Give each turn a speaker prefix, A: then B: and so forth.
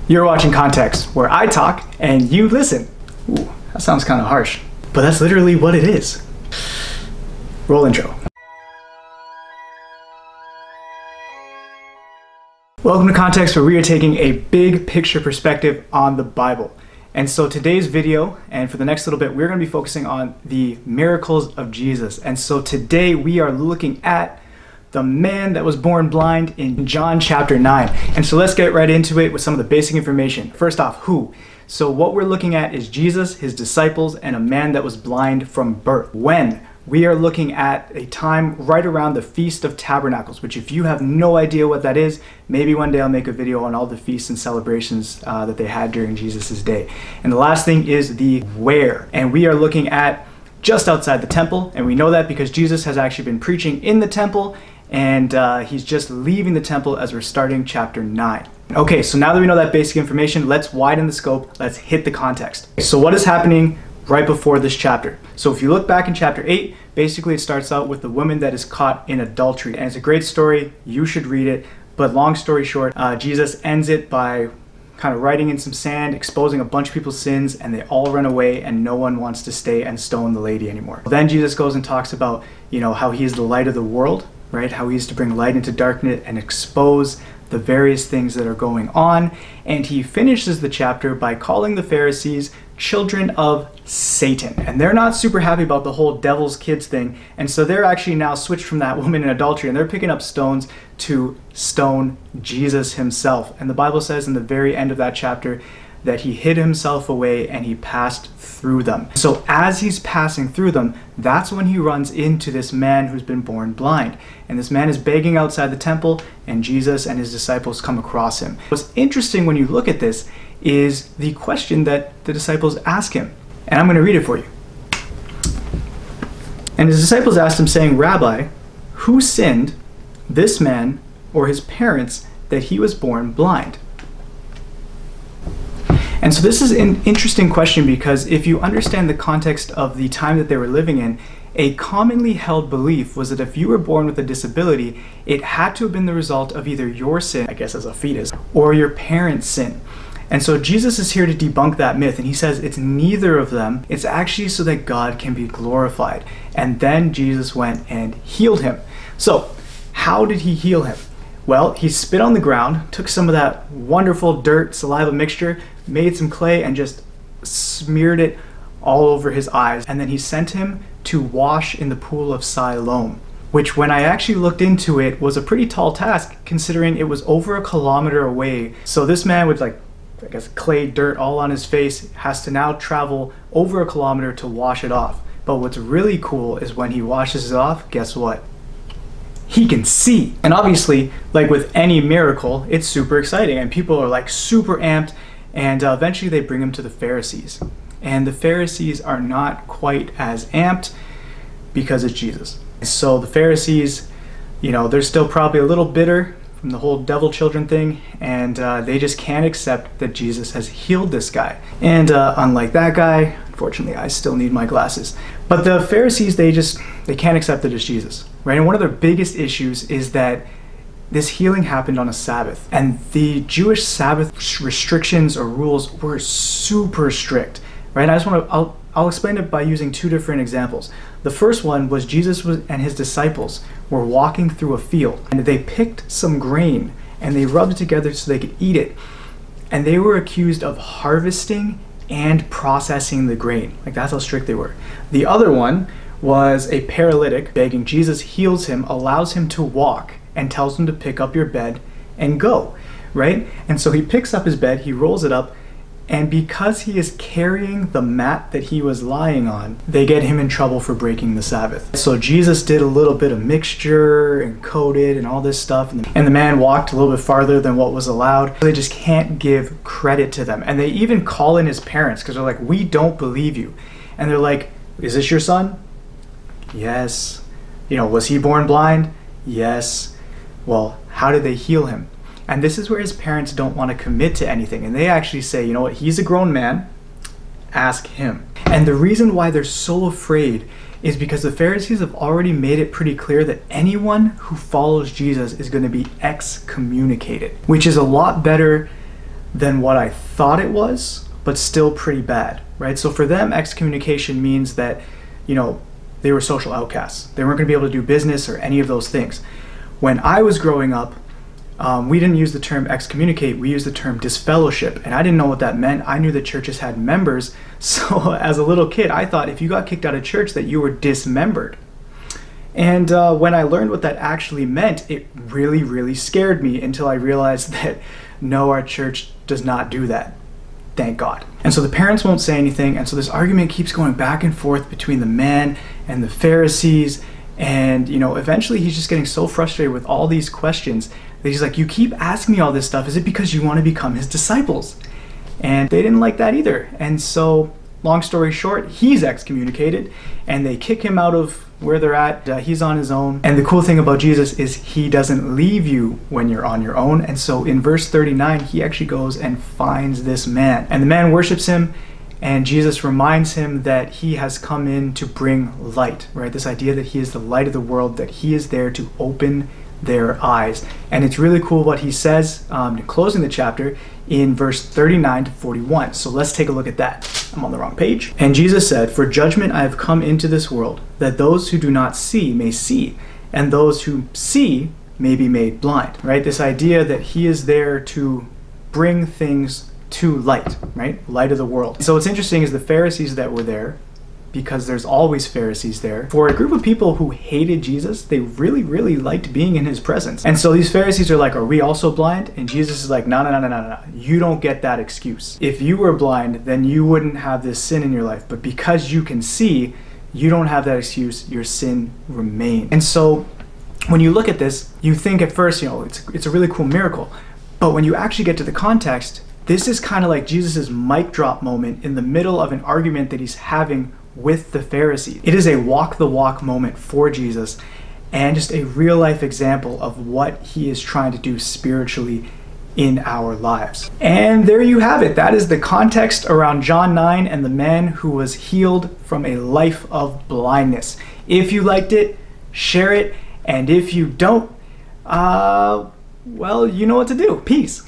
A: You're watching Context, where I talk and you listen. Ooh, that sounds kind of harsh, but that's literally what it is. Roll intro. Welcome to Context, where we are taking a big picture perspective on the Bible. And so today's video, and for the next little bit, we're going to be focusing on the miracles of Jesus. And so today we are looking at the man that was born blind in John chapter 9. And so let's get right into it with some of the basic information. First off, who? So what we're looking at is Jesus, his disciples, and a man that was blind from birth. When? We are looking at a time right around the Feast of Tabernacles, which if you have no idea what that is, maybe one day I'll make a video on all the feasts and celebrations that they had during Jesus's day. And the last thing is the where. And we are looking at just outside the temple, and we know that because Jesus has actually been preaching in the temple, and he's just leaving the temple as we're starting chapter 9. Okay, so now that we know that basic information, let's widen the scope, let's hit the context. So what is happening right before this chapter? So if you look back in chapter 8, basically it starts out with the woman that is caught in adultery. And it's a great story, you should read it, but long story short, Jesus ends it by kind of writing in some sand, exposing a bunch of people's sins, and they all run away and no one wants to stay and stone the lady anymore. Then Jesus goes and talks about, how he is the light of the world, right? How he is to bring light into darkness and expose the various things that are going on. And he finishes the chapter by calling the Pharisees children of Satan. And they're not super happy about the whole devil's kids thing. And so they're actually now switched from that woman in adultery, and they're picking up stones to stone Jesus himself. And the Bible says in the very end of that chapter that he hid himself away and he passed through them. So as he's passing through them, that's when he runs into this man who's been born blind. And this man is begging outside the temple, and Jesus and his disciples come across him. What's interesting when you look at this is the question that the disciples ask him. And I'm going to read it for you. And his disciples asked him, saying, "Rabbi, who sinned, this man or his parents, that he was born blind?" And so this is an interesting question, because if you understand the context of the time that they were living in, a commonly held belief was that if you were born with a disability, it had to have been the result of either your sin, I guess as a fetus, or your parents' sin. And so Jesus is here to debunk that myth, and he says it's neither of them. It's actually so that God can be glorified. And then Jesus went and healed him. So how did he heal him? Well, he spit on the ground, took some of that wonderful dirt saliva mixture, made some clay, and just smeared it all over his eyes. And then he sent him to wash in the pool of Siloam, which when I actually looked into it was a pretty tall task, considering it was over a kilometer away. So this man with clay dirt all on his face has to now travel over a kilometer to wash it off. But what's really cool is when he washes it off, guess what? He can see. And obviously, like with any miracle, it's super exciting and people are super amped, and eventually they bring him to the Pharisees. And the Pharisees are not quite as amped because it's Jesus. So the Pharisees, they're still probably a little bitter from the whole devil children thing, and they just can't accept that Jesus has healed this guy. And unlike that guy, unfortunately I still need my glasses. But the Pharisees, they can't accept that it's Jesus, right? And one of their biggest issues is that this healing happened on a Sabbath, and the Jewish Sabbath restrictions or rules were super strict, right? I'll explain it by using two different examples. The first one was Jesus and his disciples were walking through a field, and they picked some grain and they rubbed it together so they could eat it. And they were accused of harvesting and processing the grain. That's how strict they were. The other one was a paralytic begging. Jesus heals him, allows him to walk, and tells him to pick up your bed and go, right? And so he picks up his bed, he rolls it up, and because he is carrying the mat that he was lying on, they get him in trouble for breaking the Sabbath. So Jesus did a little bit of mixture and coated and all this stuff, and the man walked a little bit farther than what was allowed. They just can't give credit to them. And they even call in his parents, because they're like, "We don't believe you." And they're like, "Is this your son?" "Yes." "Was he born blind?" "Yes." "Well, how did they heal him?" And this is where his parents don't want to commit to anything. And they actually say, "You know what, he's a grown man, ask him." And the reason why they're so afraid is because the Pharisees have already made it pretty clear that anyone who follows Jesus is going to be excommunicated, which is a lot better than what I thought it was, but still pretty bad, right? So for them, excommunication means that, they were social outcasts. They weren't going to be able to do business or any of those things. When I was growing up, we didn't use the term excommunicate, we used the term disfellowship, and I didn't know what that meant. I knew that churches had members, so as a little kid, I thought if you got kicked out of church that you were dismembered. And when I learned what that actually meant, it really, really scared me until I realized that no, our church does not do that. Thank God. And so the parents won't say anything, and so this argument keeps going back and forth between the man and the Pharisees, and eventually he's just getting so frustrated with all these questions that he's like, you keep asking me all this stuff, is it because you want to become his disciples? And they didn't like that either. And so, long story short, he's excommunicated, and they kick him out of where they're at. He's on his own. And the cool thing about Jesus is he doesn't leave you when you're on your own. And so in verse 39, he actually goes and finds this man. And the man worships him, and Jesus reminds him that he has come in to bring light, right? This idea that he is the light of the world, that he is there to open their eyes. And it's really cool what he says closing the chapter in verse 39 to 41. So let's take a look at that. I'm on the wrong page. And Jesus said, "For judgment I have come into this world, that those who do not see may see, and those who see may be made blind." Right? This idea that he is there to bring things to light, right? Light of the world. So what's interesting is the Pharisees that were there, because there's always Pharisees there. For a group of people who hated Jesus, they really, really liked being in his presence. And so these Pharisees are like, are we also blind? And Jesus is like, no. You don't get that excuse. If you were blind, then you wouldn't have this sin in your life. But because you can see, you don't have that excuse. Your sin remains. And so when you look at this, you think at first, it's a really cool miracle. But when you actually get to the context, this is kind of like Jesus's mic drop moment in the middle of an argument that he's having with the Pharisees. It is a walk the walk moment for Jesus, and just a real life example of what he is trying to do spiritually in our lives. And there you have it. That is the context around John 9 and the man who was healed from a life of blindness. If you liked it, share it, and if you don't, well, you know what to do. Peace.